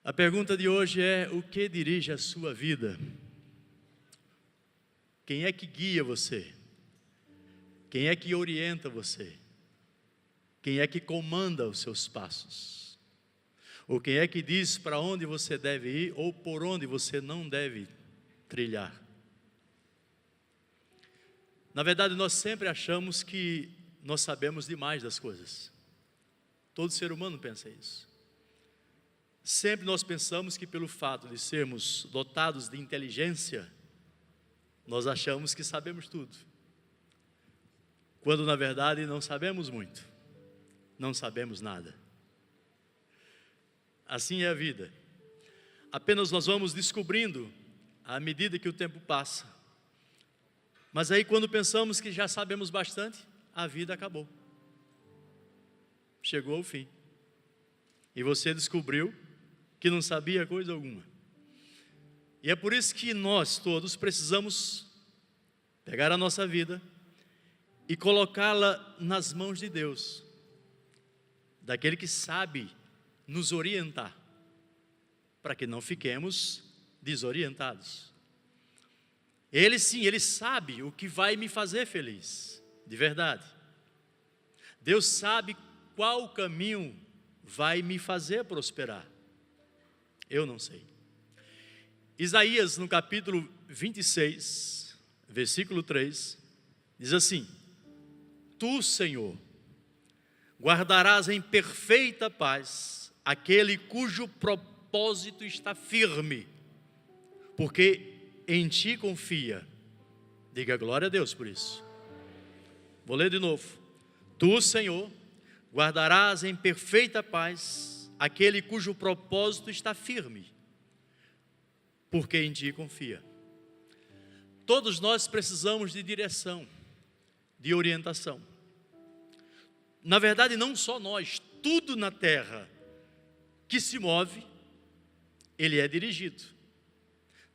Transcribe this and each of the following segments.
A pergunta de hoje é: o que dirige a sua vida? Quem é que guia você? Quem é que orienta você? Quem é que comanda os seus passos? Ou quem é que diz para onde você deve ir ou por onde você não deve trilhar? Na verdade, nós sempre achamos que nós sabemos demais das coisas. Todo ser humano pensa isso. Sempre nós pensamos que pelo fato de sermos dotados de inteligência, nós achamos que sabemos tudo. Quando na verdade não sabemos muito, não sabemos nada. Assim é a vida. Apenas nós vamos descobrindo à medida que o tempo passa. Mas aí quando pensamos que já sabemos bastante, a vida acabou. Chegou ao fim. E você descobriu que não sabia coisa alguma. E é por isso que nós todos precisamos pegar a nossa vida e colocá-la nas mãos de Deus, daquele que sabe nos orientar, para que não fiquemos desorientados. Ele sim, Ele sabe o que vai me fazer feliz, de verdade. Deus sabe qual caminho vai me fazer prosperar. Eu não sei. Isaías, no capítulo 26, versículo 3, diz assim: Tu, Senhor, guardarás em perfeita paz aquele cujo propósito está firme, porque em Ti confia. Diga glória a Deus por isso. Vou ler de novo. Tu, Senhor, guardarás em perfeita paz aquele cujo propósito está firme, porque em Ti confia. Todos nós precisamos de direção, de orientação. Na verdade, não só nós, tudo na terra que se move, ele é dirigido.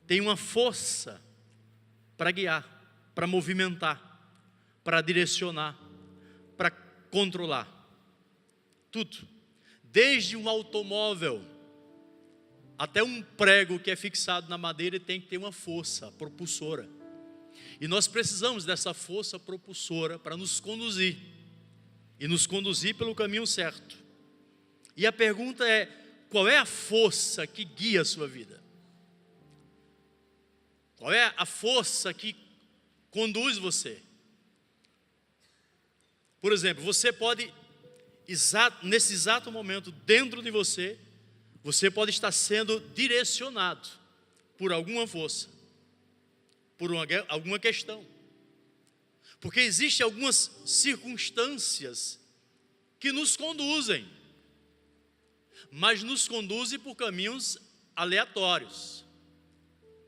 Tem uma força para guiar, para movimentar, para direcionar, para controlar. Tudo. Desde um automóvel até um prego que é fixado na madeira, tem que ter uma força propulsora. E nós precisamos dessa força propulsora para nos conduzir. E nos conduzir pelo caminho certo. E a pergunta é: qual é a força que guia a sua vida? Qual é a força que conduz você? Por exemplo, você pode, nesse exato momento, dentro de você, você pode estar sendo direcionado por alguma força, por alguma questão. Porque existem algumas circunstâncias que nos conduzem, mas nos conduzem por caminhos aleatórios.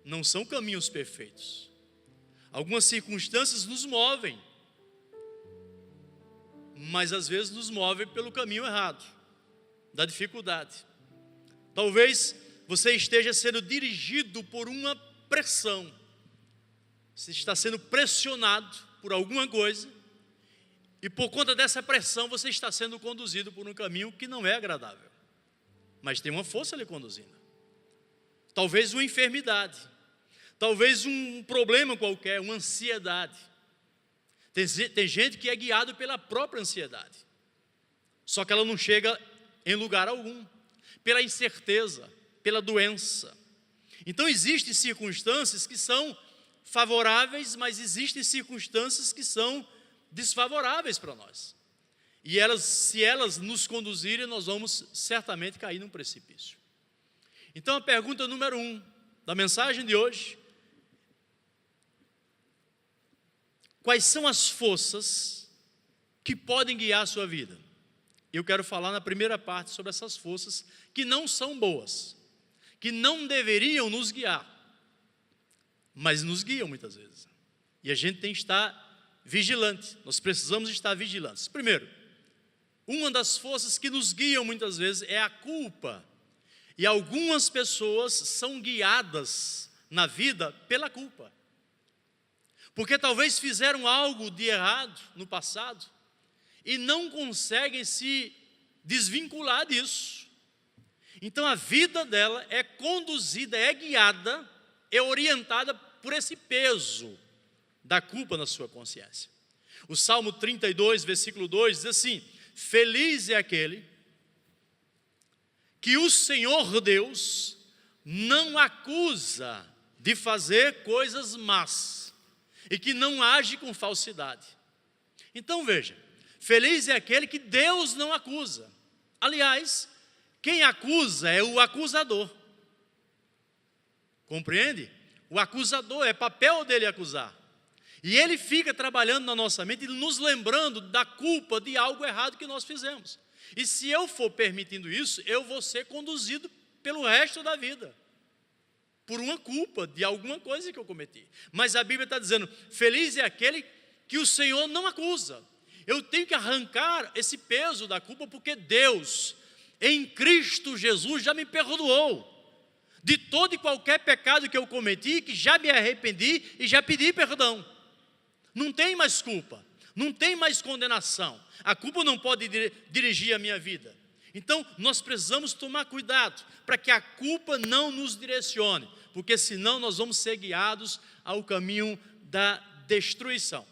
Não são caminhos perfeitos. Algumas circunstâncias nos movem, mas às vezes nos movem pelo caminho errado, da dificuldade. Talvez você esteja sendo dirigido por uma pressão. Você está sendo pressionado por alguma coisa, e por conta dessa pressão você está sendo conduzido por um caminho que não é agradável, mas tem uma força lhe conduzindo. Talvez uma enfermidade, talvez um problema qualquer, uma ansiedade. Tem gente que é guiado pela própria ansiedade, só que ela não chega em lugar algum, pela incerteza, pela doença. Então existem circunstâncias que são favoráveis, mas existem circunstâncias que são desfavoráveis para nós. E se elas nos conduzirem, nós vamos certamente cair num precipício. Então a pergunta número 1 da mensagem de hoje: quais são as forças que podem guiar a sua vida? Eu quero falar na primeira parte sobre essas forças que não são boas, que não deveriam nos guiar, mas nos guiam muitas vezes. E a gente tem que estar vigilante, nós precisamos estar vigilantes. Primeiro, uma das forças que nos guiam muitas vezes é a culpa. E algumas pessoas são guiadas na vida pela culpa. Porque talvez fizeram algo de errado no passado e não conseguem se desvincular disso. Então a vida dela é conduzida, é guiada, é orientada por esse peso da culpa na sua consciência. O Salmo 32, versículo 2 diz assim: feliz é aquele que o Senhor Deus não acusa de fazer coisas más e que não age com falsidade. Então veja, feliz é aquele que Deus não acusa. Aliás, quem acusa é o acusador. Compreende? O acusador, é papel dele acusar. E ele fica trabalhando na nossa mente, nos lembrando da culpa de algo errado que nós fizemos. E se eu for permitindo isso, eu vou ser conduzido pelo resto da vida, por uma culpa de alguma coisa que eu cometi. Mas a Bíblia está dizendo, feliz é aquele que o Senhor não acusa. Eu tenho que arrancar esse peso da culpa, porque Deus, em Cristo Jesus, já me perdoou de todo e qualquer pecado que eu cometi, que já me arrependi e já pedi perdão. Não tem mais culpa, não tem mais condenação. A culpa não pode dirigir a minha vida. Então, nós precisamos tomar cuidado para que a culpa não nos direcione, porque senão nós vamos ser guiados ao caminho da destruição.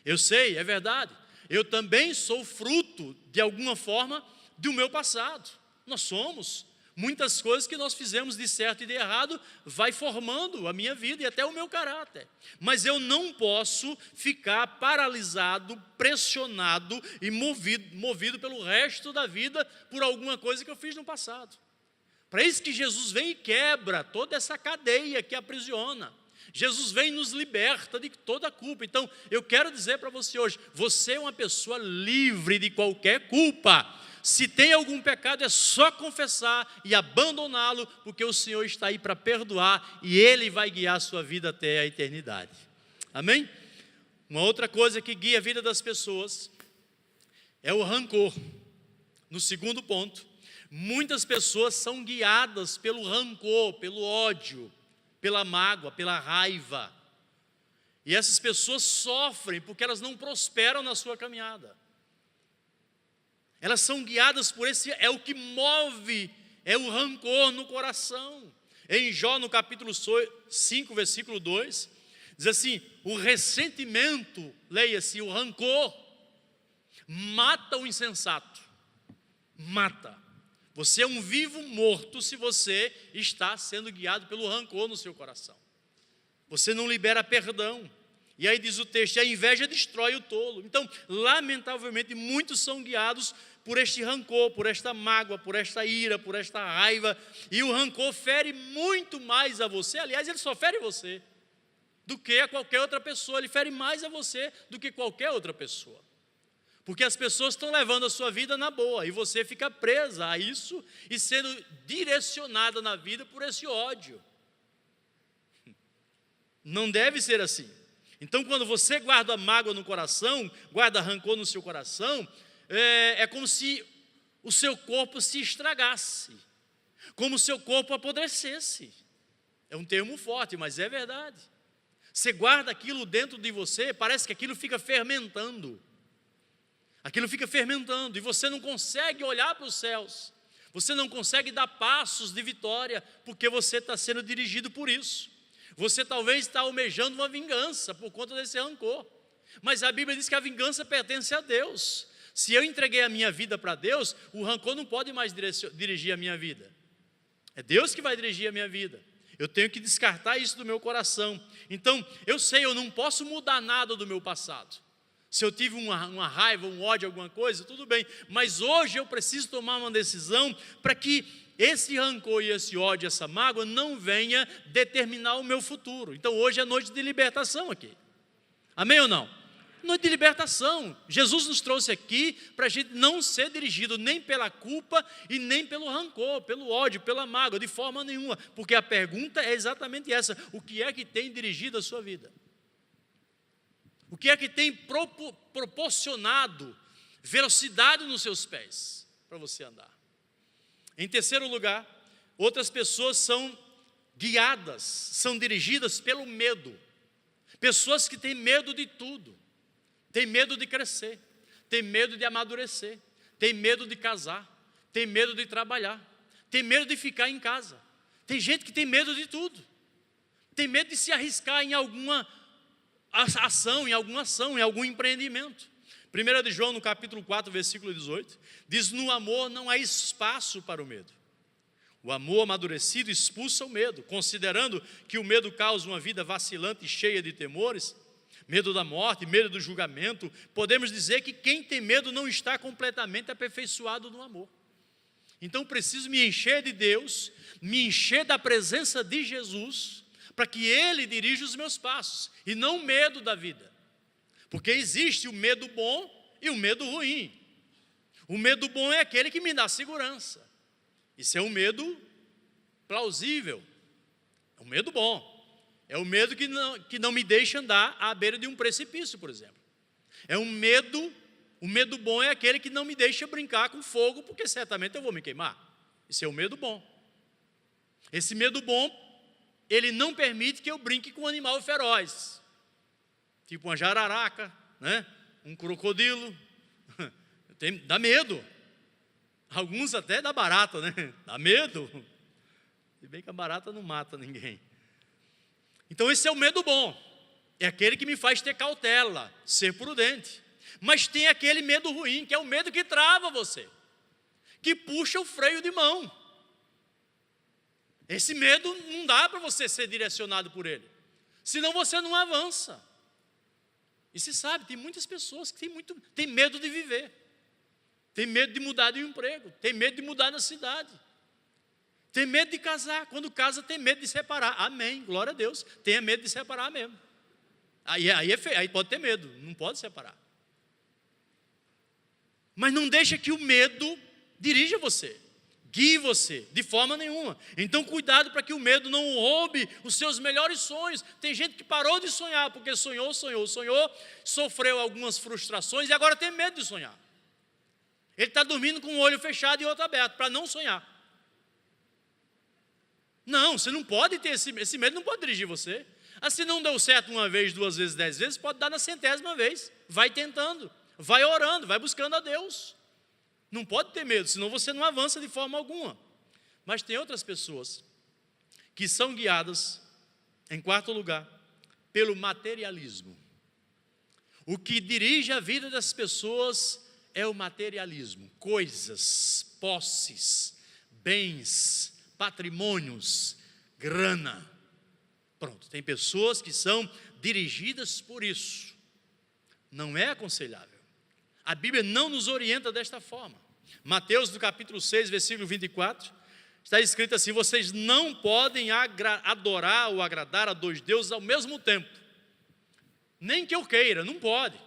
Eu sei, é verdade, eu também sou fruto, de alguma forma, do meu passado. Nós somos. Muitas coisas que nós fizemos de certo e de errado vai formando a minha vida e até o meu caráter. Mas eu não posso ficar paralisado, pressionado e movido pelo resto da vida por alguma coisa que eu fiz no passado. Para isso que Jesus vem e quebra toda essa cadeia que aprisiona. Jesus vem e nos liberta de toda a culpa. Então, eu quero dizer para você hoje, você é uma pessoa livre de qualquer culpa. Se tem algum pecado, é só confessar e abandoná-lo, porque o Senhor está aí para perdoar e Ele vai guiar a sua vida até a eternidade. Amém? Uma outra coisa que guia a vida das pessoas é o rancor. No segundo ponto, muitas pessoas são guiadas pelo rancor, pelo ódio, pela mágoa, pela raiva. E essas pessoas sofrem porque elas não prosperam na sua caminhada. Elas são guiadas por esse, é o que move, é o rancor no coração. Em Jó, no capítulo 5, versículo 2, diz assim, o ressentimento, leia-se, o rancor, mata o insensato, mata. Você é um vivo morto se você está sendo guiado pelo rancor no seu coração. Você não libera perdão. E aí diz o texto, a inveja destrói o tolo. Então, lamentavelmente, muitos são guiados por este rancor, por esta mágoa, por esta ira, por esta raiva. E o rancor fere muito mais a você, aliás, ele só fere você, do que a qualquer outra pessoa. Ele fere mais a você do que qualquer outra pessoa. Porque as pessoas estão levando a sua vida na boa, e você fica presa a isso e sendo direcionada na vida por esse ódio. Não deve ser assim. Então, quando você guarda mágoa no coração, guarda rancor no seu coração, é como se o seu corpo se estragasse, como o seu corpo apodrecesse. É um termo forte, mas é verdade. Você guarda aquilo dentro de você, parece que aquilo fica fermentando. Aquilo fica fermentando, e você não consegue olhar para os céus. Você não consegue dar passos de vitória, porque você está sendo dirigido por isso. Você talvez está almejando uma vingança por conta desse rancor. Mas a Bíblia diz que a vingança pertence a Deus. Se eu entreguei a minha vida para Deus, o rancor não pode mais dirigir a minha vida. É Deus que vai dirigir a minha vida. Eu tenho que descartar isso do meu coração. Então, eu sei, eu não posso mudar nada do meu passado. Se eu tive uma raiva, um ódio, alguma coisa, tudo bem. Mas hoje eu preciso tomar uma decisão para que esse rancor e esse ódio, essa mágoa, não venha determinar o meu futuro. Então hoje é noite de libertação aqui. Amém ou não? Noite de libertação. Jesus nos trouxe aqui para a gente não ser dirigido nem pela culpa e nem pelo rancor, pelo ódio, pela mágoa, de forma nenhuma. Porque a pergunta é exatamente essa: o que é que tem dirigido a sua vida? O que é que tem proporcionado velocidade nos seus pés para você andar? Em terceiro lugar, outras pessoas são guiadas, são dirigidas pelo medo. Pessoas que têm medo de tudo. Têm medo de crescer, têm medo de amadurecer, têm medo de casar, têm medo de trabalhar, tem medo de ficar em casa. Tem gente que tem medo de tudo. Tem medo de se arriscar em alguma ação, em algum empreendimento. 1 de João, no capítulo 4, versículo 18, diz: no amor não há espaço para o medo. O amor amadurecido expulsa o medo, considerando que o medo causa uma vida vacilante e cheia de temores, medo da morte, medo do julgamento. Podemos dizer que quem tem medo não está completamente aperfeiçoado no amor. Então preciso me encher de Deus, me encher da presença de Jesus, para que Ele dirija os meus passos, e não o medo da vida. Porque existe o medo bom e o medo ruim. O medo bom é aquele que me dá segurança. Isso é um medo plausível, é um medo bom. É o medo que não me deixa andar à beira de um precipício, por exemplo. O medo bom é aquele que não me deixa brincar com fogo, porque certamente eu vou me queimar. Isso é o medo bom. Esse medo bom, ele não permite que eu brinque com um animal feroz, tipo uma jararaca, né? Um crocodilo. Dá medo. Alguns até dá barata, né? Dá medo. Se bem que a barata não mata ninguém. Então esse é o medo bom. É aquele que me faz ter cautela, ser prudente. Mas tem aquele medo ruim, que é o medo que trava você, que puxa o freio de mão. Esse medo não dá para você ser direcionado por ele, senão você não avança. E se sabe, tem muitas pessoas que têm medo de viver, tem medo de mudar de emprego, tem medo de mudar na cidade, tem medo de casar. Quando casa tem medo de separar. Amém, glória a Deus. Tenha medo de separar mesmo. Aí pode ter medo, não pode separar. Mas não deixa que o medo dirija você, guie você, de forma nenhuma. Então cuidado para que o medo não roube os seus melhores sonhos. Tem gente que parou de sonhar, porque sonhou, sofreu algumas frustrações e agora tem medo de sonhar. Ele está dormindo com um olho fechado e outro aberto, para não sonhar. Não, você não pode ter esse medo, não pode dirigir você. Se não deu certo uma vez, 2 vezes, 10 vezes, pode dar na 100ª vez. Vai tentando, vai orando, vai buscando a Deus. Não pode ter medo, senão você não avança de forma alguma. Mas tem outras pessoas que são guiadas, em quarto lugar, pelo materialismo. O que dirige a vida das pessoas é o materialismo. Coisas, posses, bens, patrimônios, grana. Pronto, tem pessoas que são dirigidas por isso. Não é aconselhável. A Bíblia não nos orienta desta forma. Mateus, no capítulo 6, versículo 24, está escrito assim: vocês não podem adorar ou agradar a 2 deuses ao mesmo tempo. Nem que eu queira, não pode.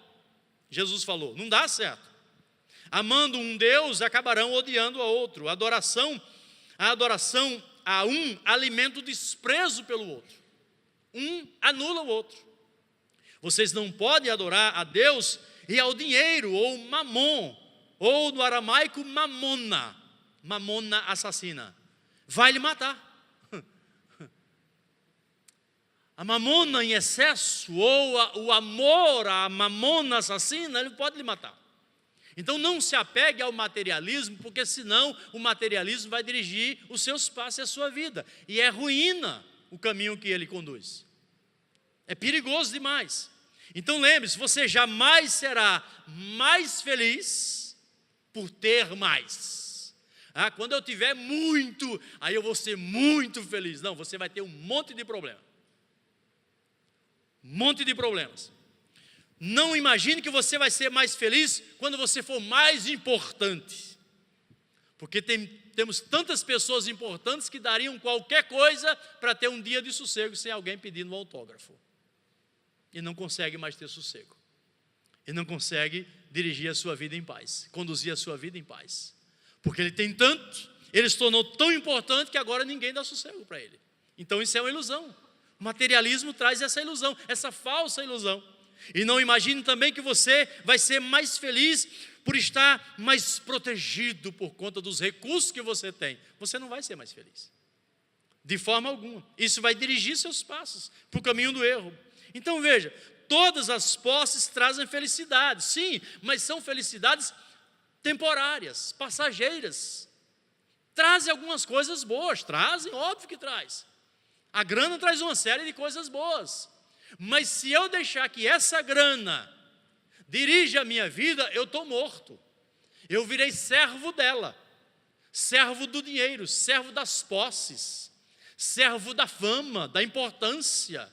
Jesus falou, não dá certo. Amando um Deus, acabarão odiando a outro. A adoração a um alimenta o desprezo pelo outro. Um anula o outro. Vocês não podem adorar a Deus e ao dinheiro, ou mamon, ou no aramaico mamona. Mamona assassina. Vai lhe matar. A mamona em excesso, ou o amor à mamona assassina, ele pode lhe matar. Então não se apegue ao materialismo, porque senão o materialismo vai dirigir os seus passos e a sua vida. E é ruína o caminho que ele conduz. É perigoso demais. Então lembre-se, você jamais será mais feliz por ter mais. Quando eu tiver muito, aí eu vou ser muito feliz. Não, você vai ter um monte de problemas. Um monte de problemas. Não imagine que você vai ser mais feliz quando você for mais importante. Porque temos tantas pessoas importantes que dariam qualquer coisa para ter um dia de sossego sem alguém pedindo um autógrafo. E não consegue mais ter sossego. E não consegue dirigir a sua vida em paz, conduzir a sua vida em paz. Porque ele tem tanto, ele se tornou tão importante que agora ninguém dá sossego para ele. Então isso é uma ilusão. O materialismo traz essa ilusão, essa falsa ilusão. E não imagine também que você vai ser mais feliz por estar mais protegido por conta dos recursos que você tem. Você não vai ser mais feliz, de forma alguma. Isso vai dirigir seus passos para o caminho do erro. Então veja, todas as posses trazem felicidade, sim, mas são felicidades temporárias, passageiras, trazem algumas coisas boas, trazem, óbvio que traz. A grana traz uma série de coisas boas. Mas se eu deixar que essa grana dirija a minha vida, eu estou morto. Eu virei servo dela, servo do dinheiro, servo das posses, servo da fama, da importância.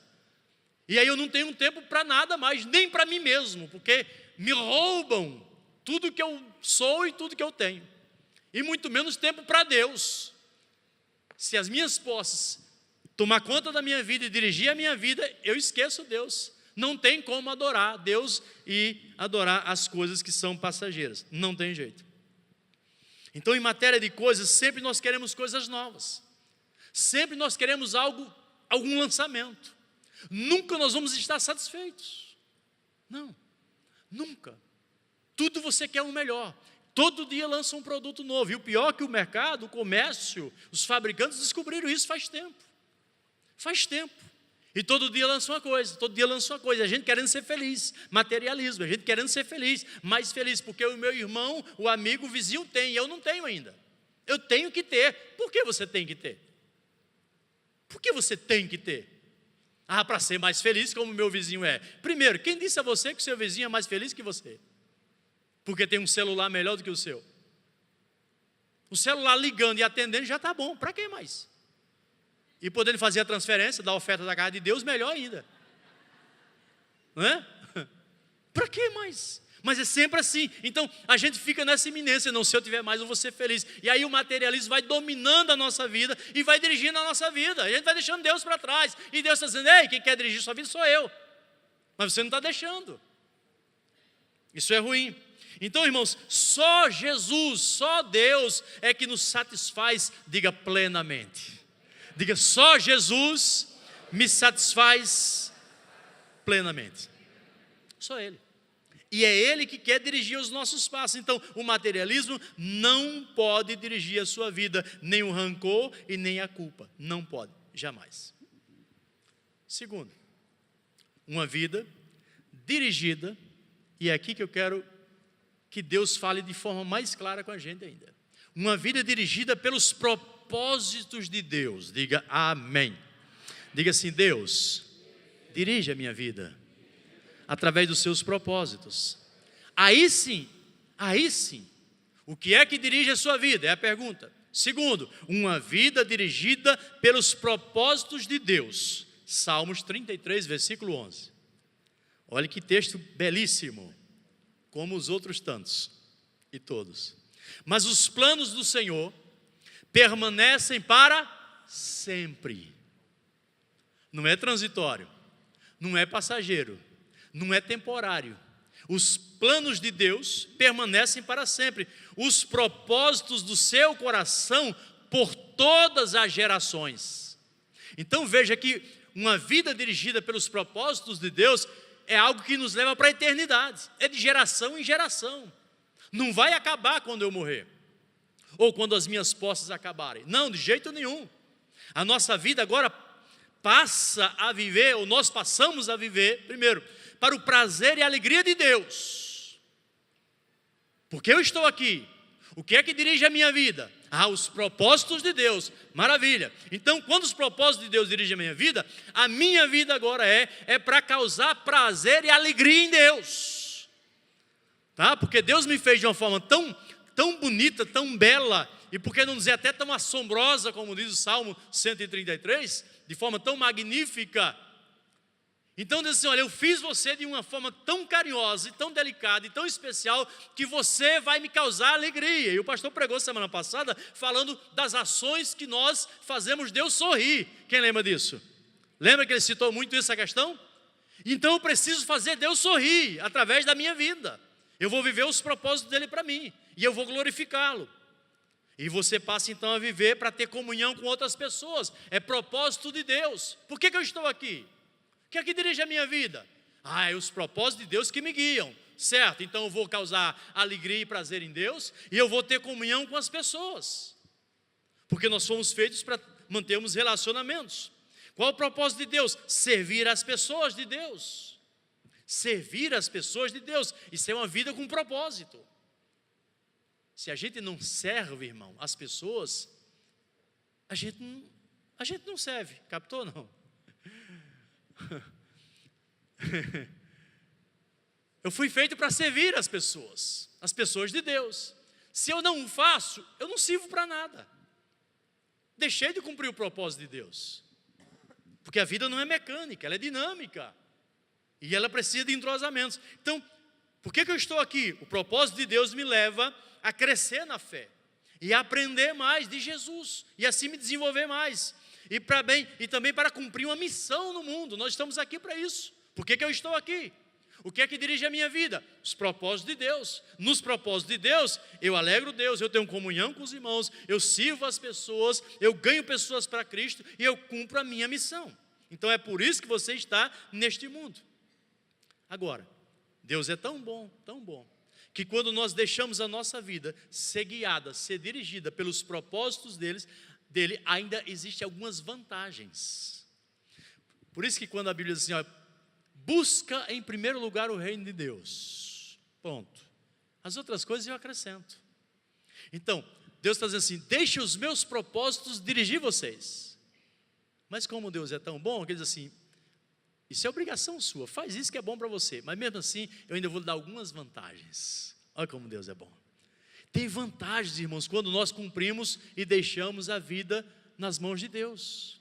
E aí eu não tenho tempo para nada mais, nem para mim mesmo, porque me roubam tudo que eu sou e tudo que eu tenho. E muito menos tempo para Deus. Se as minhas posses tomar conta da minha vida e dirigir a minha vida, eu esqueço Deus. Não tem como adorar Deus e adorar as coisas que são passageiras. Não tem jeito. Então, em matéria de coisas, sempre nós queremos coisas novas. Sempre nós queremos algum lançamento. Nunca nós vamos estar satisfeitos. Não, nunca. Tudo você quer o melhor. Todo dia lança um produto novo. E o pior é que o mercado, o comércio, os fabricantes descobriram isso faz tempo. Faz tempo. E todo dia lança uma coisa, todo dia lança uma coisa. A gente querendo ser feliz, materialismo, a gente querendo ser feliz, mais feliz, porque o meu irmão, o amigo, o vizinho tem, e eu não tenho ainda. Eu tenho que ter. Por que você tem que ter? Por que você tem que ter? Para ser mais feliz como o meu vizinho é. Primeiro, quem disse a você que o seu vizinho é mais feliz que você? Porque tem um celular melhor do que o seu. O celular ligando e atendendo já está bom, para que mais? E podendo fazer a transferência da oferta da casa de Deus, melhor ainda. Não é? Para que mais? Mas é sempre assim. Então, a gente fica nessa iminência. Não, se eu tiver mais, eu vou ser feliz. E aí o materialismo vai dominando a nossa vida e vai dirigindo a nossa vida. A gente vai deixando Deus para trás. E Deus está dizendo, ei, quem quer dirigir sua vida sou eu. Mas você não está deixando. Isso é ruim. Então, irmãos, só Jesus, só Deus é que nos satisfaz, diga plenamente. Diga, só Jesus me satisfaz plenamente. Só Ele. E é Ele que quer dirigir os nossos passos. Então, o materialismo não pode dirigir a sua vida, nem o rancor e nem a culpa. Não pode, jamais. Segundo, uma vida dirigida, e é aqui que eu quero que Deus fale de forma mais clara com a gente ainda. Uma vida dirigida pelos propósitos de Deus. Diga amém. Diga assim, Deus, dirige a minha vida através dos seus propósitos. Aí sim, o que é que dirige a sua vida? É a pergunta. Segundo, uma vida dirigida pelos propósitos de Deus. Salmos 33, versículo 11. Olha que texto belíssimo, como os outros tantos e todos. Mas os planos do Senhor permanecem para sempre. Não é transitório, não é passageiro, não é temporário. Os planos de Deus permanecem para sempre. Os propósitos do seu coração por todas as gerações. Então veja que uma vida dirigida pelos propósitos de Deus é algo que nos leva para a eternidade. É de geração em geração. Não vai acabar quando eu morrer. Ou quando as minhas posses acabarem. Não, de jeito nenhum. A nossa vida agora passa a viver, ou nós passamos a viver, primeiro, para o prazer e a alegria de Deus. Porque eu estou aqui. O que é que dirige a minha vida? Os propósitos de Deus. Maravilha. Então, quando os propósitos de Deus dirigem a minha vida agora é para causar prazer e alegria em Deus. Tá? Porque Deus me fez de uma forma tão bonita, tão bela, e por que não dizer até tão assombrosa, como diz o Salmo 133, de forma tão magnífica. Então diz assim, olha, eu fiz você de uma forma tão carinhosa, e tão delicada, e tão especial, que você vai me causar alegria. E o pastor pregou semana passada, falando das ações que nós fazemos Deus sorrir. Quem lembra disso? Lembra que ele citou muito essa questão? Então eu preciso fazer Deus sorrir, através da minha vida. Eu vou viver os propósitos dele para mim, e eu vou glorificá-lo. E você passa então a viver para ter comunhão com outras pessoas. É propósito de Deus. Por que eu estou aqui? O que é que dirige a minha vida? É os propósitos de Deus que me guiam, certo? Então eu vou causar alegria e prazer em Deus, e eu vou ter comunhão com as pessoas, porque nós fomos feitos para mantermos relacionamentos. Qual o propósito de Deus? Servir as pessoas de Deus. Servir as pessoas de Deus. Isso é uma vida com propósito. Se a gente não serve, irmão, as pessoas, a gente não serve. Captou, não? Eu fui feito para servir as pessoas de Deus. Se eu não faço, eu não sirvo para nada. Deixei de cumprir o propósito de Deus. Porque a vida não é mecânica, ela é dinâmica. E ela precisa de entrosamentos. Então, por que eu estou aqui? O propósito de Deus me leva a crescer na fé. E a aprender mais de Jesus. E assim me desenvolver mais. E também para cumprir uma missão no mundo. Nós estamos aqui para isso. Por que eu estou aqui? O que é que dirige a minha vida? Os propósitos de Deus. Nos propósitos de Deus, eu alegro Deus, eu tenho comunhão com os irmãos, eu sirvo as pessoas, eu ganho pessoas para Cristo e eu cumpro a minha missão. Então é por isso que você está neste mundo. Agora, Deus é tão bom, que quando nós deixamos a nossa vida ser guiada, ser dirigida pelos propósitos dele, ainda existem algumas vantagens. Por isso que quando a Bíblia diz assim, busca em primeiro lugar o reino de Deus. Ponto. As outras coisas eu acrescento. Então, Deus está dizendo assim, deixe os meus propósitos dirigir vocês. Mas como Deus é tão bom, que ele diz assim, isso é obrigação sua, faz isso que é bom para você. Mas mesmo assim, eu ainda vou lhe dar algumas vantagens. Olha como Deus é bom. Tem vantagens, irmãos, quando nós cumprimos e deixamos a vida nas mãos de Deus.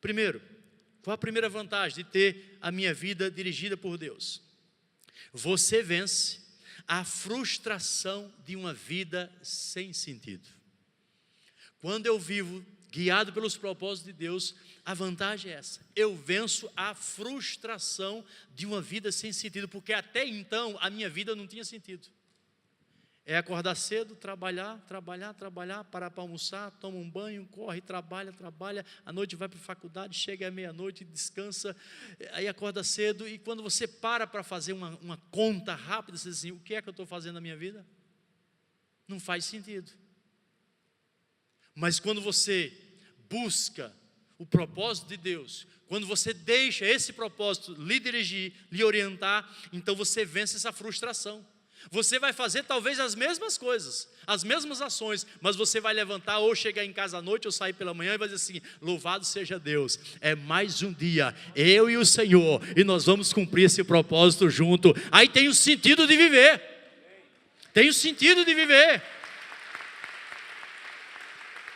Primeiro, qual a primeira vantagem de ter a minha vida dirigida por Deus? Você vence a frustração de uma vida sem sentido. Quando eu vivo guiado pelos propósitos de Deus, a vantagem é essa. Eu venço a frustração de uma vida sem sentido, porque até então a minha vida não tinha sentido. É acordar cedo, trabalhar, parar para almoçar, toma um banho, corre, trabalha, à noite vai para a faculdade, chega à meia-noite, descansa, aí acorda cedo, e quando você para fazer uma conta rápida, você diz assim, o que é que eu estou fazendo na minha vida? Não faz sentido. Mas quando você busca o propósito de Deus, quando você deixa esse propósito lhe dirigir, lhe orientar, então você vence essa frustração. Você vai fazer talvez as mesmas coisas, as mesmas ações, mas você vai levantar ou chegar em casa à noite ou sair pela manhã e vai dizer assim, louvado seja Deus, é mais um dia, eu e o Senhor, e nós vamos cumprir esse propósito junto. Aí tem o sentido de viver,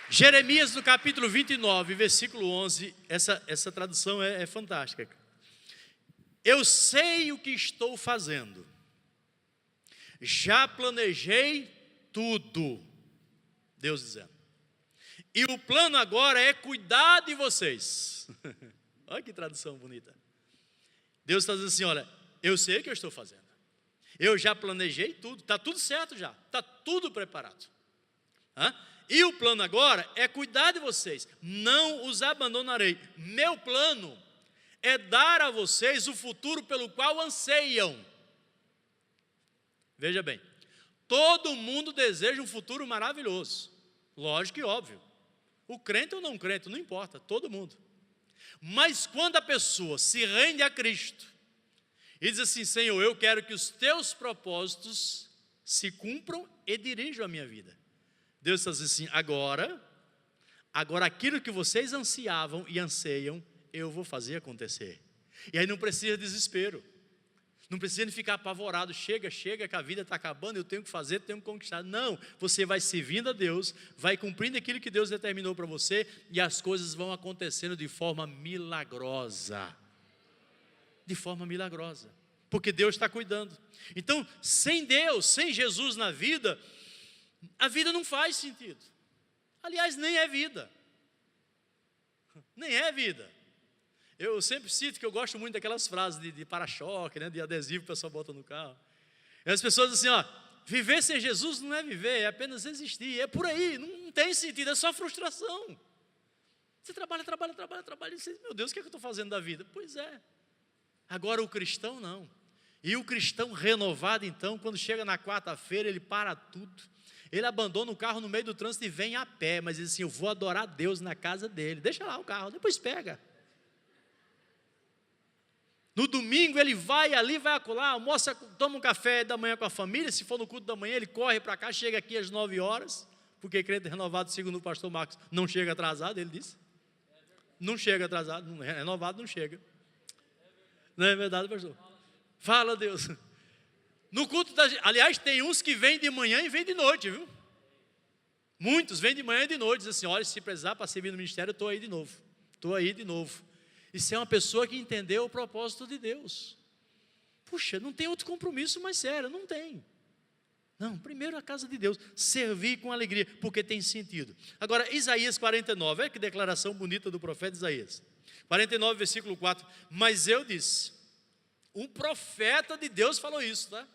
Jeremias no capítulo 29, versículo 11, essa tradução é fantástica. Eu sei o que estou fazendo, já planejei tudo, Deus dizendo, e o plano agora é cuidar de vocês. Olha que tradução bonita. Deus está dizendo assim, olha, eu sei o que eu estou fazendo, eu já planejei tudo, está tudo certo já, está tudo preparado. E o plano agora é cuidar de vocês, não os abandonarei. Meu plano é dar a vocês o futuro pelo qual anseiam. Veja bem, todo mundo deseja um futuro maravilhoso, lógico e óbvio, o crente ou não crente, não importa, todo mundo. Mas quando a pessoa se rende a Cristo e diz assim, Senhor, eu quero que os teus propósitos se cumpram e dirijam a minha vida. Deus está dizendo assim, agora aquilo que vocês ansiavam e anseiam, eu vou fazer acontecer. E aí não precisa de desespero. Não precisa ficar apavorado, chega que a vida está acabando, eu tenho que fazer, tenho que conquistar. Não, você vai servindo a Deus, vai cumprindo aquilo que Deus determinou para você, e as coisas vão acontecendo de forma milagrosa. Porque Deus está cuidando. Então, sem Deus, sem Jesus na vida, a vida não faz sentido. Aliás, nem é vida. Eu sempre cito que eu gosto muito daquelas frases de para-choque, de adesivo que o pessoal bota no carro. E as pessoas dizem assim, viver sem Jesus não é viver, é apenas existir. É por aí, não tem sentido, é só frustração. Você trabalha, e você diz, meu Deus, o que é que eu estou fazendo da vida? Pois é. Agora o cristão não. E o cristão renovado então, quando chega na quarta-feira, ele para tudo. Ele abandona o carro no meio do trânsito e vem a pé, mas diz assim, eu vou adorar a Deus na casa dele. Deixa lá o carro, depois pega. No domingo ele vai ali, vai acolá, almoça, toma um café da manhã com a família, se for no culto da manhã ele corre para cá, chega aqui às 9 horas, porque crente renovado, segundo o pastor Marcos, não chega atrasado, ele disse. Não chega atrasado, renovado não chega. Não é verdade, pastor? Fala, Deus. No culto, aliás, tem uns que vêm de manhã e vêm de noite, viu? Muitos vêm de manhã e de noite, dizem assim, olha, se precisar para servir no ministério, eu estou aí de novo. Estou aí de novo. Isso é uma pessoa que entendeu o propósito de Deus. Puxa, não tem outro compromisso mais sério, não tem. Não, primeiro a casa de Deus, servir com alegria, porque tem sentido. Agora, Isaías 49, olha que declaração bonita do profeta Isaías. 49, versículo 4, mas eu disse, um profeta de Deus falou isso, tá?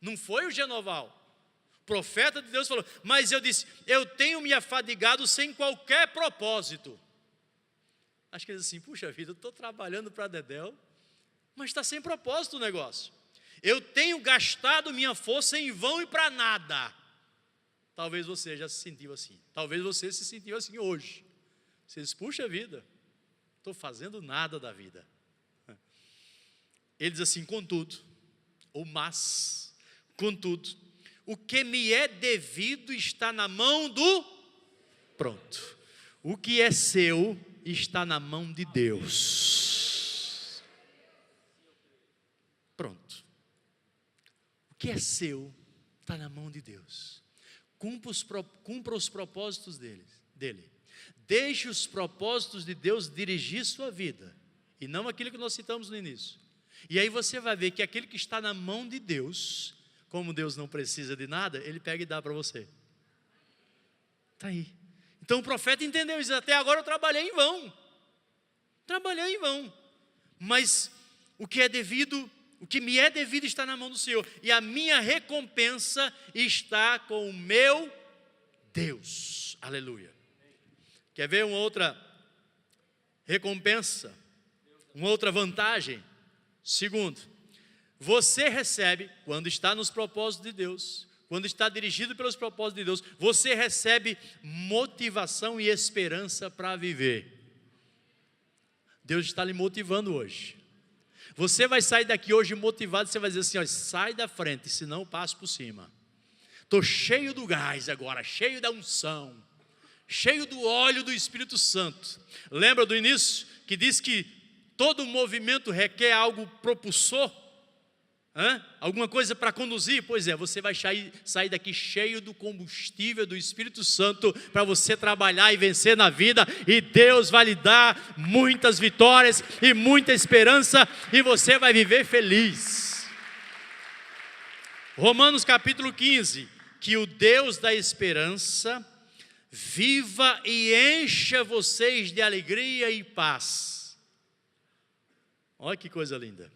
Não foi o Genoval. O profeta de Deus falou, mas eu disse, eu tenho me afadigado sem qualquer propósito. Acho que ele diz assim, puxa vida, eu estou trabalhando para Dedéu, mas está sem propósito o negócio. Eu tenho gastado minha força em vão e para nada. Talvez você já se sentiu assim. Talvez você se sentiu assim hoje. Você diz, puxa vida, estou fazendo nada da vida. Ele diz assim, contudo, ou mas, contudo, o que me é devido está na mão do pronto. O que é seu está na mão de Deus. Pronto. O que é seu está na mão de Deus. Cumpra os propósitos dele. Deixe os propósitos de Deus dirigir sua vida, e não aquilo que nós citamos no início. E aí você vai ver que aquilo que está na mão de Deus, como Deus não precisa de nada, Ele pega e dá para você. Está aí. Então o profeta entendeu isso, até agora eu trabalhei em vão. Mas o que me é devido está na mão do Senhor, e a minha recompensa está com o meu Deus. Aleluia. Quer ver uma outra recompensa? Uma outra vantagem? Segundo, você recebe, quando está nos propósitos de Deus, quando está dirigido pelos propósitos de Deus, você recebe motivação e esperança para viver. Deus está lhe motivando hoje. Você vai sair daqui hoje motivado, você vai dizer assim, ó, sai da frente, senão eu passo por cima. Estou cheio do gás agora, cheio da unção, cheio do óleo do Espírito Santo. Lembra do início, que diz que todo movimento requer algo propulsor? Alguma coisa para conduzir? Pois é, você vai sair daqui cheio do combustível do Espírito Santo para você trabalhar e vencer na vida, e Deus vai lhe dar muitas vitórias e muita esperança, e você vai viver feliz. Romanos capítulo 15, que o Deus da esperança viva e encha vocês de alegria e paz. Olha que coisa linda.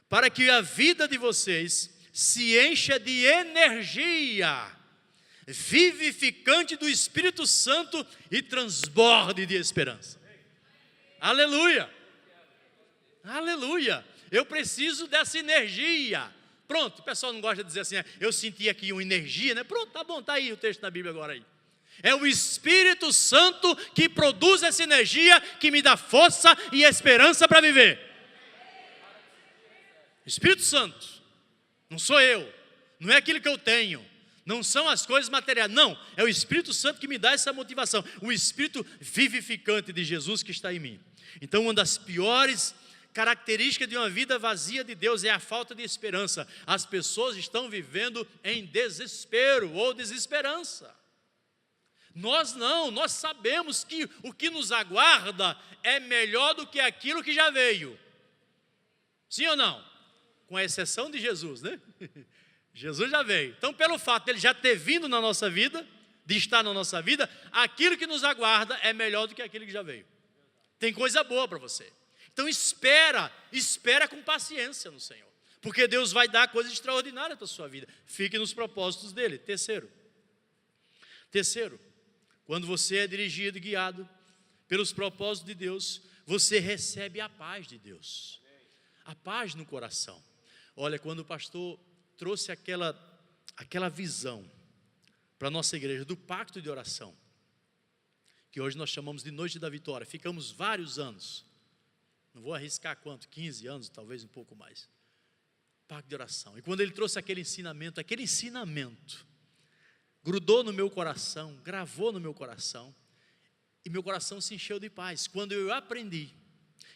Para que a vida de vocês se encha de energia vivificante do Espírito Santo e transborde de esperança. Aleluia! Aleluia! Eu preciso dessa energia. Pronto, o pessoal não gosta de dizer assim, eu senti aqui uma energia, né? Pronto, tá bom, tá aí o texto da Bíblia agora aí. É o Espírito Santo que produz essa energia, que me dá força e esperança para viver. Espírito Santo, não sou eu, não é aquilo que eu tenho, não são as coisas materiais, não, é o Espírito Santo que me dá essa motivação, o Espírito vivificante de Jesus que está em mim. Então, uma das piores características de uma vida vazia de Deus é a falta de esperança. As pessoas estão vivendo em desespero ou desesperança. Nós não, nós sabemos que o que nos aguarda é melhor do que aquilo que já veio. Sim ou não? Com a exceção de Jesus, né? Jesus já veio. Então, pelo fato de Ele já ter vindo na nossa vida, de estar na nossa vida, aquilo que nos aguarda é melhor do que aquilo que já veio. Tem coisa boa para você. Então, espera com paciência no Senhor, porque Deus vai dar coisas extraordinárias para a sua vida. Fique nos propósitos dEle. Terceiro, quando você é dirigido e guiado pelos propósitos de Deus, você recebe a paz de Deus. A paz no coração. Olha, quando o pastor trouxe aquela visão para a nossa igreja do pacto de oração, que hoje nós chamamos de Noite da Vitória, ficamos vários anos, não vou arriscar quanto, 15 anos, talvez um pouco mais, pacto de oração. E quando ele trouxe aquele ensinamento, grudou no meu coração, gravou no meu coração, e meu coração se encheu de paz, quando eu aprendi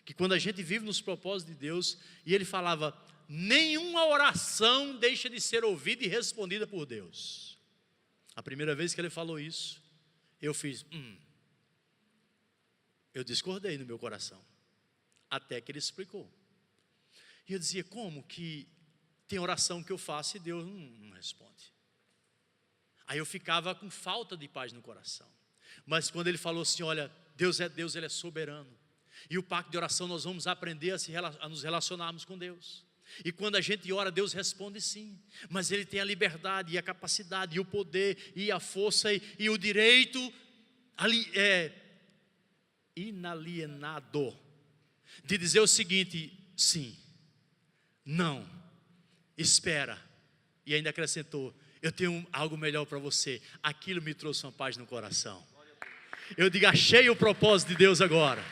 que quando a gente vive nos propósitos de Deus, e ele falava, nenhuma oração deixa de ser ouvida e respondida por Deus. A primeira vez que ele falou isso, eu fiz, eu discordei no meu coração, até que ele explicou. E eu dizia, como que tem oração que eu faço e Deus não responde? Aí eu ficava com falta de paz no coração. Mas quando ele falou assim, olha, Deus é Deus, Ele é soberano. E o pacto de oração nós vamos aprender a nos relacionarmos com Deus. E quando a gente ora, Deus responde sim. Mas Ele tem a liberdade, e a capacidade, e o poder, e a força, e o direito inalienado de dizer o seguinte, sim, não, espera. E ainda acrescentou, eu tenho algo melhor para você. Aquilo me trouxe uma paz no coração. Eu digo, achei o propósito de Deus agora.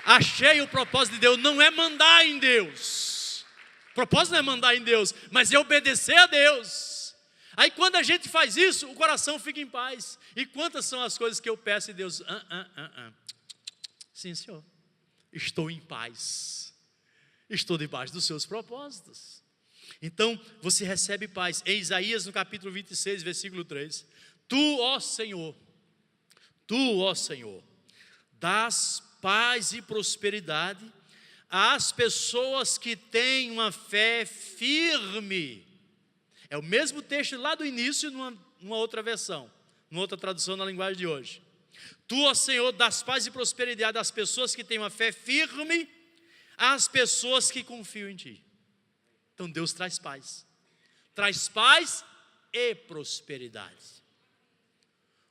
Achei o propósito de Deus, não é mandar em Deus. O propósito não é mandar em Deus, mas é obedecer a Deus. Aí quando a gente faz isso, o coração fica em paz. E quantas são as coisas que eu peço e Deus, sim, Senhor, estou em paz. Estou debaixo dos seus propósitos. Então, você recebe paz. Em Isaías, no capítulo 26, versículo 3. Tu, ó Senhor, dás paz e prosperidade às pessoas que têm uma fé firme. É o mesmo texto lá do início, numa outra versão, numa outra tradução na linguagem de hoje. Tu, ó Senhor, dás paz e prosperidade às pessoas que têm uma fé firme, às pessoas que confiam em Ti. Então Deus traz paz e prosperidade.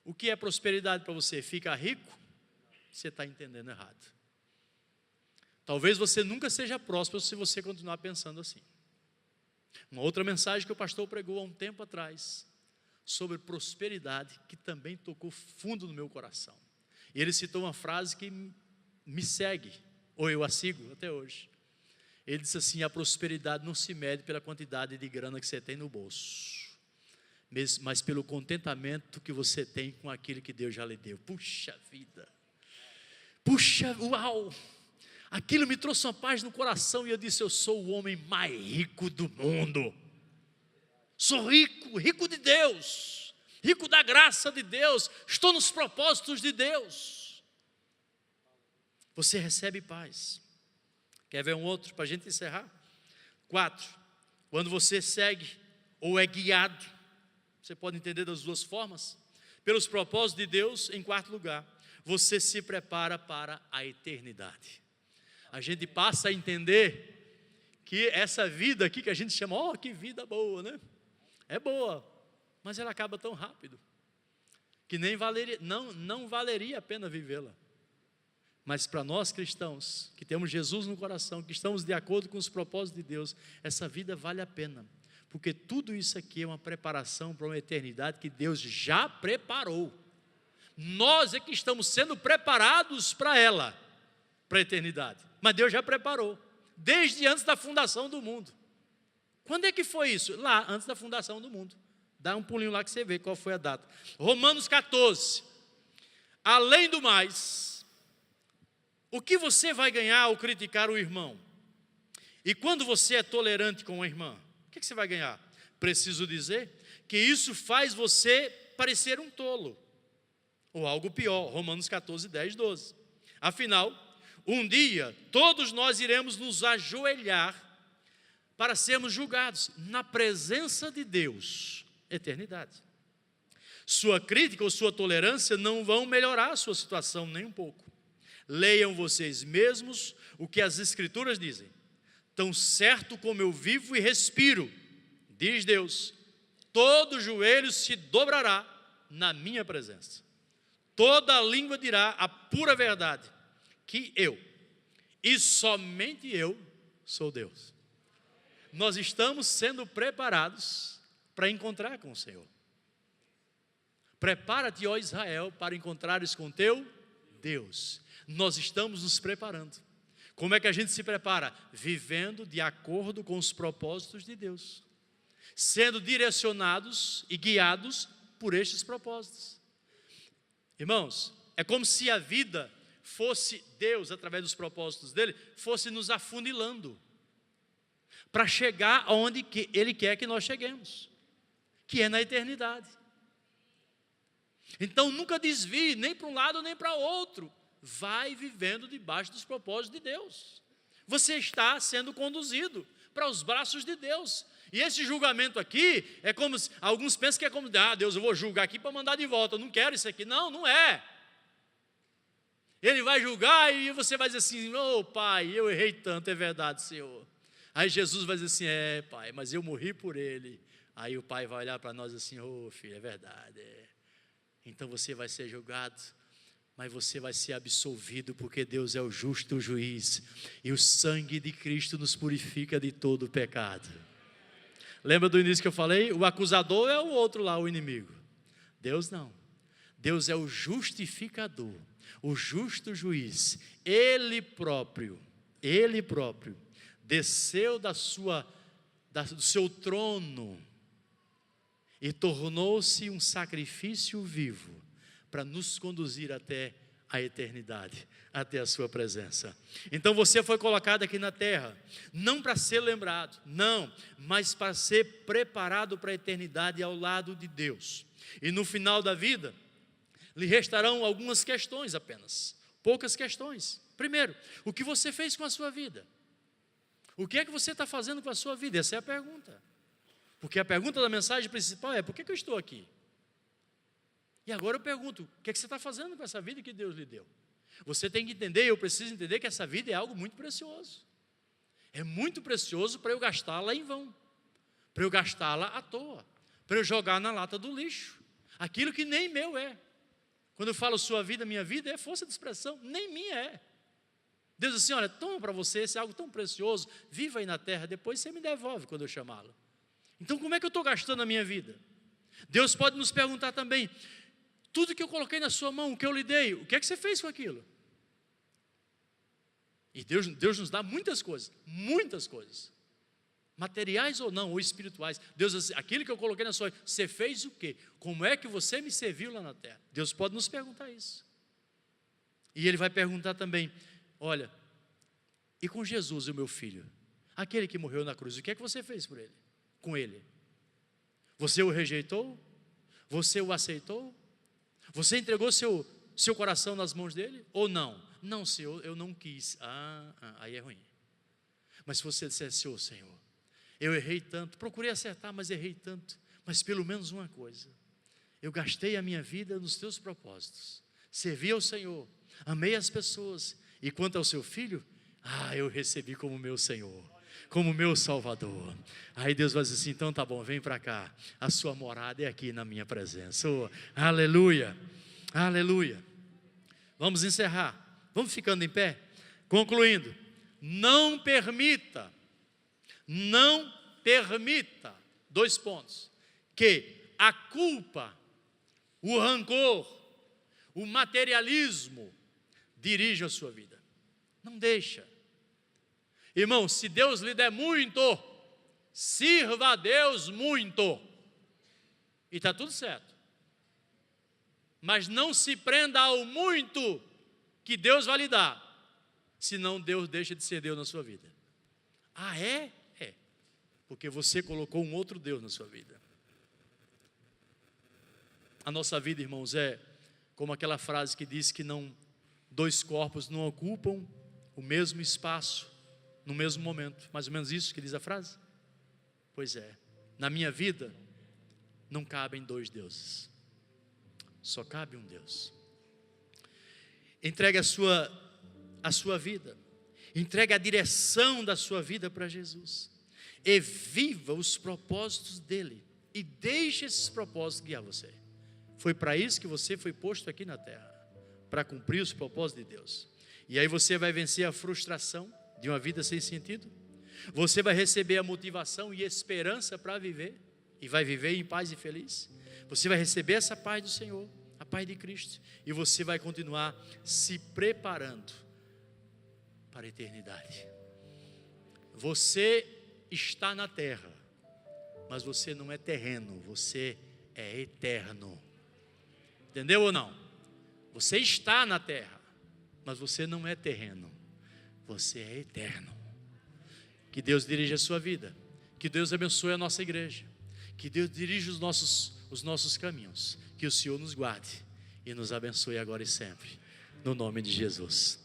O que é prosperidade para você? Ficar rico? Você está entendendo errado. Talvez você nunca seja próspero se você continuar pensando assim. Uma outra mensagem que o pastor pregou há um tempo atrás, sobre prosperidade, que também tocou fundo no meu coração. E ele citou uma frase que me segue, ou eu a sigo até hoje. Ele disse assim, a prosperidade não se mede pela quantidade de grana que você tem no bolso, mas pelo contentamento que você tem com aquilo que Deus já lhe deu. Puxa vida, uau, aquilo me trouxe uma paz no coração, e eu disse, eu sou o homem mais rico do mundo, sou rico de Deus, rico da graça de Deus, estou nos propósitos de Deus. Você recebe paz. Quer ver um outro para a gente encerrar? 4, quando você segue ou é guiado, você pode entender das duas formas, pelos propósitos de Deus. Em quarto lugar, você se prepara para a eternidade. A gente passa a entender que essa vida aqui que a gente chama, que vida boa, né? É boa, mas ela acaba tão rápido, que nem valeria, não valeria a pena vivê-la. Mas para nós cristãos, que temos Jesus no coração, que estamos de acordo com os propósitos de Deus, essa vida vale a pena, porque tudo isso aqui é uma preparação para uma eternidade que Deus já preparou. Nós é que estamos sendo preparados para ela, para a eternidade, mas Deus já preparou, desde antes da fundação do mundo. Quando é que foi isso? Lá, antes da fundação do mundo. Dá um pulinho lá que você vê qual foi a data. Romanos 14. Além do mais, o que você vai ganhar ao criticar o irmão? E quando você é tolerante com a irmã, o que você vai ganhar? Preciso dizer que isso faz você parecer um tolo, ou algo pior. Romanos 14, 10, 12. Afinal, um dia todos nós iremos nos ajoelhar para sermos julgados na presença de Deus, eternidade. Sua crítica ou sua tolerância não vão melhorar a sua situação nem um pouco. Leiam vocês mesmos o que as Escrituras dizem. Tão certo como eu vivo e respiro, diz Deus, todo joelho se dobrará na minha presença. Toda língua dirá a pura verdade, que eu, e somente eu, sou Deus. Nós estamos sendo preparados para encontrar com o Senhor. Prepara-te, ó Israel, para encontrares com teu Deus. Nós estamos nos preparando. Como é que a gente se prepara? Vivendo de acordo com os propósitos de Deus. sendo direcionados e guiados por estes propósitos. Irmãos, é como se a vida fosse Deus, através dos propósitos dele, fosse nos afunilando para chegar aonde Ele quer que nós cheguemos, que é na eternidade. Então nunca desvie, nem para um lado nem para o outro. Vai vivendo debaixo dos propósitos de Deus. Você está sendo conduzido para os braços de Deus. E esse julgamento aqui é como se, alguns pensam que é como, Deus, eu vou julgar aqui para mandar de volta, eu não quero isso aqui. Não, não é. Ele vai julgar e você vai dizer assim, Pai, eu errei tanto, é verdade, Senhor. Aí Jesus vai dizer assim, Pai, mas eu morri por ele. Aí o Pai vai olhar para nós assim, filho, é verdade. Então você vai ser julgado, mas você vai ser absolvido, porque Deus é o justo juiz, e o sangue de Cristo nos purifica de todo o pecado. Lembra do início que eu falei? O acusador é o outro lá, o inimigo. Deus não. Deus é o justificador, o justo juiz. Ele próprio desceu do seu trono e tornou-se um sacrifício vivo para nos conduzir até a eternidade, até a sua presença. Então você foi colocado aqui na terra, não para ser lembrado, não, mas para ser preparado para a eternidade ao lado de Deus. E no final da vida, lhe restarão algumas questões apenas, poucas questões. Primeiro, o que você fez com a sua vida? O que é que você está fazendo com a sua vida? Essa é a pergunta. Porque a pergunta da mensagem principal é, por que eu estou aqui? E agora eu pergunto, o que é que você está fazendo com essa vida que Deus lhe deu? Você tem que entender, eu preciso entender que essa vida é algo muito precioso. É muito precioso para eu gastá-la em vão, para eu gastá-la à toa, para eu jogar na lata do lixo, aquilo que nem meu é. Quando eu falo sua vida, minha vida, é força de expressão, nem minha é. Deus diz assim, olha, toma para você, esse é algo tão precioso, viva aí na terra, depois você me devolve quando eu chamá-lo. Então como é que eu estou gastando a minha vida? Deus pode nos perguntar também, tudo que eu coloquei na sua mão, o que eu lhe dei, o que é que você fez com aquilo? E Deus nos dá muitas coisas, materiais ou não, ou espirituais. Deus diz, aquilo que eu coloquei na sua mão, você fez o quê? Como é que você me serviu lá na terra? Deus pode nos perguntar isso. E Ele vai perguntar também, olha, e com Jesus, o meu filho, aquele que morreu na cruz, o que é que você fez por ele? Com ele? Você o rejeitou? Você o aceitou? Você entregou seu coração nas mãos dele? Ou não? Não, Senhor, eu não quis. Aí é ruim. Mas se você disser, Senhor, eu errei tanto, procurei acertar, mas errei tanto. Mas pelo menos uma coisa, eu gastei a minha vida nos teus propósitos, servi ao Senhor, amei as pessoas, e quanto ao seu filho, eu recebi como meu Senhor, como meu Salvador. Aí Deus vai dizer assim, então tá bom, vem para cá, a sua morada é aqui na minha presença. Aleluia, aleluia. Vamos encerrar, vamos ficando em pé, concluindo, não permita, 2 pontos, que a culpa, o rancor, o materialismo dirijam a sua vida. Não deixa. Irmão, se Deus lhe der muito, sirva a Deus muito. E está tudo certo. Mas não se prenda ao muito que Deus vai lhe dar, senão Deus deixa de ser Deus na sua vida. É? É. Porque você colocou um outro Deus na sua vida. A nossa vida, irmãos, é como aquela frase que diz que 2 corpos não ocupam o mesmo espaço no mesmo momento. Mais ou menos isso que diz a frase? Pois é, na minha vida não cabem 2 deuses, só cabe um Deus. Entregue a sua vida, entregue a direção da sua vida para Jesus, e viva os propósitos dEle, e deixe esses propósitos guiar você. Foi para isso que você foi posto aqui na terra, para cumprir os propósitos de Deus. E aí você vai vencer a frustração de uma vida sem sentido, você vai receber a motivação e esperança para viver, e vai viver em paz e feliz. Você vai receber essa paz do Senhor, a paz de Cristo, e você vai continuar se preparando para a eternidade. Você está na terra, mas você não é terreno, você é eterno. Entendeu ou não? Você está na terra, mas você não é terreno, você é eterno. Que Deus dirija a sua vida, que Deus abençoe a nossa igreja, que Deus dirija os nossos caminhos, que o Senhor nos guarde e nos abençoe agora e sempre, no nome de Jesus.